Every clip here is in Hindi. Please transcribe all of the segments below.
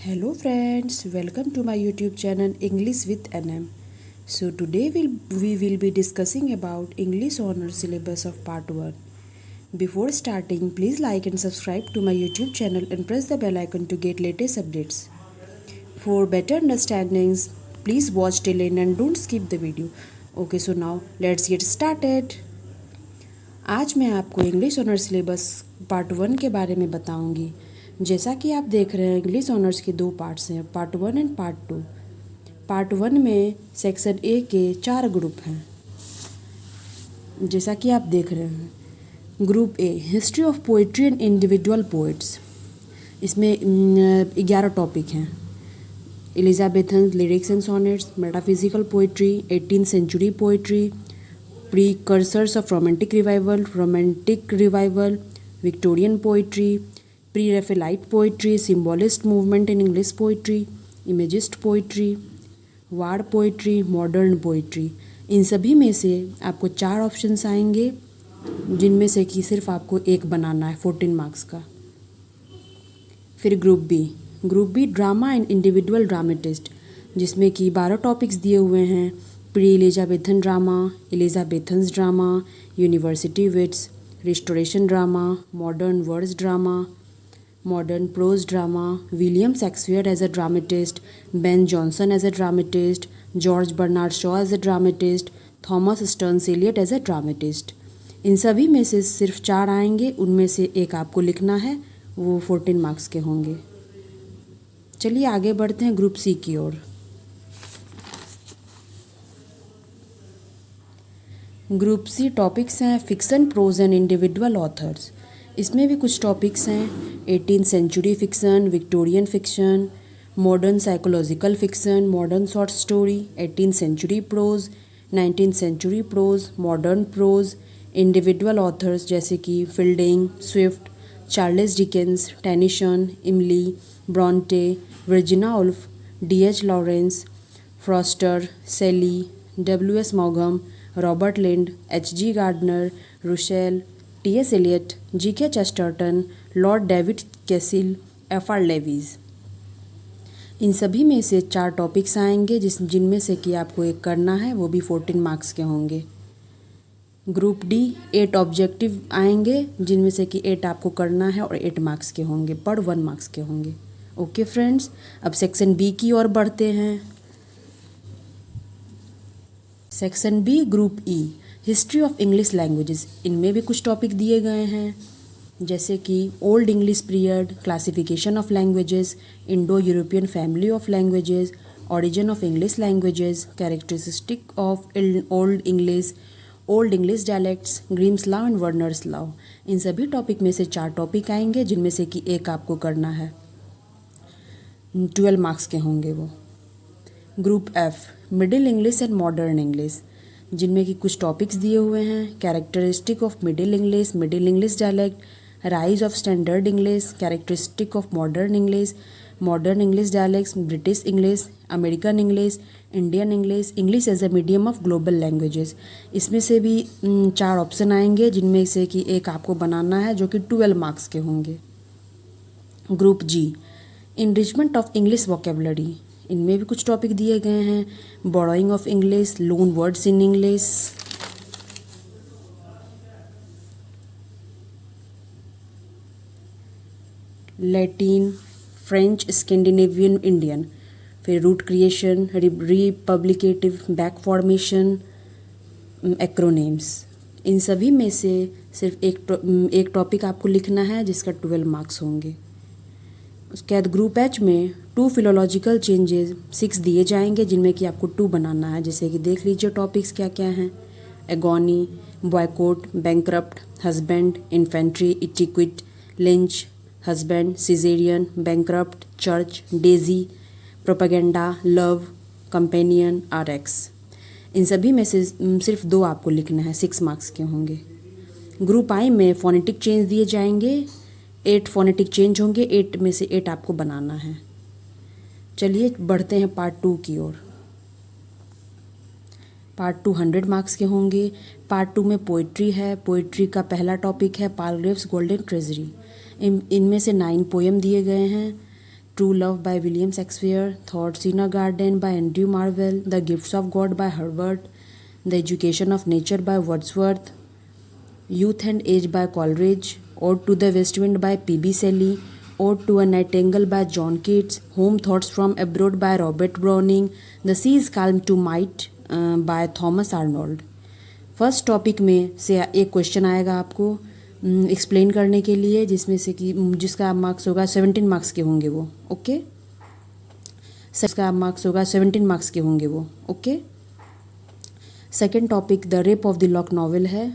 Hello friends, welcome to my YouTube channel English with NM. So today we will be discussing about English Honor Syllabus of Part 1. Before starting, please like and subscribe to my YouTube channel and press the bell icon to get latest updates. For better understandings, please watch till end and don't skip the video. Okay, so now let's get started. आज मैं आपको इंग्लिश ऑनर सिलेबस पार्ट 1 के बारे में बताऊंगी। जैसा कि आप देख रहे हैं, इंग्लिश ऑनर्स के दो पार्ट्स हैं, पार्ट 1 एंड पार्ट 2। पार्ट 1 में सेक्शन ए के 4 ग्रुप हैं, जैसा कि आप देख रहे हैं। Group A history of poetry and individual poets, इसमें 11 टॉपिक हैं। Elizabethan lyrics and sonnets, metaphysical poetry, 18th century poetry, precursors of romantic revival, Victorian poetry, pre-Raphaelite poetry, symbolist movement in English poetry, imagist poetry, war poetry, modern poetry. इन सभी में से आपको 4 ऑप्शंस आएंगे, जिनमें से कि सिर्फ आपको एक बनाना है 14 मार्क्स का। फिर group B drama and individual dramatist, जिसमें कि 12 टॉपिक्स दिए हुए हैं। Pre Elizabethan drama, Elizabethans drama, university wits, restoration drama, modern words drama, modern prose drama, William Shakespeare as a dramatist, Ben Jonson as a dramatist, George Bernard Shaw as a dramatist, Thomas Stearns Eliot as a dramatist. इन सभी में से सिर्फ 4 आएंगे, उनमें से एक आपको लिखना है, वो 14 मार्क्स के होंगे। चलिए आगे बढ़ते हैं ग्रुप सी की ओर। ग्रुप सी टॉपिक्स हैं fiction, pros and individual authors. इसमें भी कुछ टॉपिक्स हैं 18th century fiction, Victorian fiction, modern psychological fiction, modern short story, 18th century pros, 19th century pros, modern pros, individual authors जैसे कि fielding, Swift, Charles Dickens, Tennyson, इमली, Brontë, Virginia wolf, D.H. Lawrence, Froster, सेली, W.S. मॉगम, Robert लिंड, H.G. Gardener, Rushel, T.S. Elliott, G.K. Chesterton, Lord David कैसिल, F.R. Levies. इन सभी में से 4 टॉपिक्स आएंगे, जिनमें से कि आपको एक करना है, वो भी 14 मार्क्स के होंगे। ग्रुप डी 8 ऑब्जेक्टिव आएंगे, जिनमें से कि 8 आपको करना है और 8 मार्क्स के होंगे, पर 1 मार्क्स के होंगे। ओके फ्रेंड्स, अब सेक्शन बी की ओर बढ़ते हैं। Section B group E history of English languages. इनमें भी कुछ टॉपिक दिए गए हैं, जैसे कि old English period, classification of languages, Indo European family of languages, origin of English languages, characteristic of old English dialects, ग्रीम्स law and Werner's law. इन सभी टॉपिक में से 4 टॉपिक आएंगे, जिनमें से कि एक आपको करना है, 12 मार्क्स के होंगे वो। Group F middle English and modern English, जिनमें कि कुछ टॉपिक्स दिए हुए हैं। Characteristic of middle English dialect, rise of standard English, characteristic of modern English dialects, British English, American English, Indian English, English as a medium of global languages. इसमें से भी 4 ऑप्शन आएंगे, जिनमें से कि एक आपको बनाना है, जो कि 12 मार्क्स के होंगे। Group G enrichment of English vocabulary. इनमें भी कुछ टॉपिक दिए गए हैं। Borrowing of English, loan words in English, Latin, French, Scandinavian, Indian, फिर root creation, reduplicative, back formation, acronyms. इन सभी में से सिर्फ एक टॉपिक आपको लिखना है, जिसका 12 मार्क्स होंगे। उसके बाद ग्रुप एच में 2 फिलोलॉजिकल चेंजेस 6 दिए जाएंगे, जिनमें कि आपको 2 बनाना है। जैसे कि देख लीजिए टॉपिक्स क्या क्या हैं। Agony, boycott, bankrupt, husband, infantry, इटिक्विट, lynch, husband, caesarean, bankrupt, church, Daisy, propaganda, love, companion, RX। इन सभी में से सिर्फ 2 आपको लिखना है, 6 मार्क्स के होंगे। ग्रुप आई में फोनेटिक चेंज दिए जाएंगे, 8 फोनेटिक चेंज होंगे, 8 में से 8 आपको बनाना है। चलिए बढ़ते हैं पार्ट 2 की ओर। पार्ट 2 100 मार्क्स के होंगे। पार्ट 2 में पोइट्री है। पोइट्री का पहला टॉपिक है पालग्रेव्स गोल्डन ट्रेजरी। इनमें से 9 पोएम दिए गए हैं। True love by William Shakespeare, thoughts in a garden by Andrew Marvell, the gifts of God by Herbert, the education of nature by Wordsworth, youth and age by Coleridge, ode to the west wind by P B. Shelley, ode to a nightingale by John Keats, home thoughts from abroad by Robert Browning, the sea is calm to might by Thomas Arnold. First topic में से एक क्वेश्चन आएगा आपको एक्सप्लेन करने के लिए, जिसमें से कि जिसका मार्क्स होगा 17 मार्क्स के होंगे वो, ओके। जिसका मार्क्स होगा 17 मार्क्स के होंगे वो, okay. Second topic the rape of the lock novel है,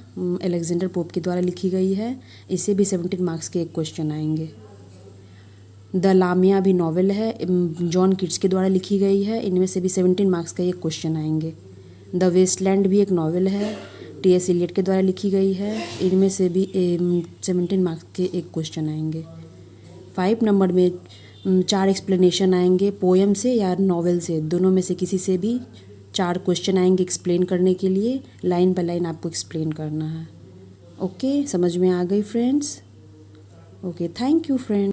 अलेक्जेंडर पोप के द्वारा लिखी गई है, इससे भी 17 मार्क्स के एक क्वेश्चन आएंगे। द लामिया भी नॉवेल है, जॉन कीट्स के द्वारा लिखी गई है, इनमें से भी 17 मार्क्स का एक क्वेश्चन आएंगे। द वेस्टलैंड भी एक नॉवेल है, टी.एस. एलियट के द्वारा लिखी गई है, इनमें से भी 17 मार्क्स के एक क्वेश्चन आएंगे। 5 नंबर में 4 एक्सप्लेनेशन आएंगे, पोएम से या नॉवेल से, दोनों में से किसी से भी 4 क्वेश्चन आएंगे एक्सप्लेन करने के लिए, लाइन बाय लाइन आपको एक्सप्लेन करना है, ओके। समझ में आ गई friends? Okay, thank you friends.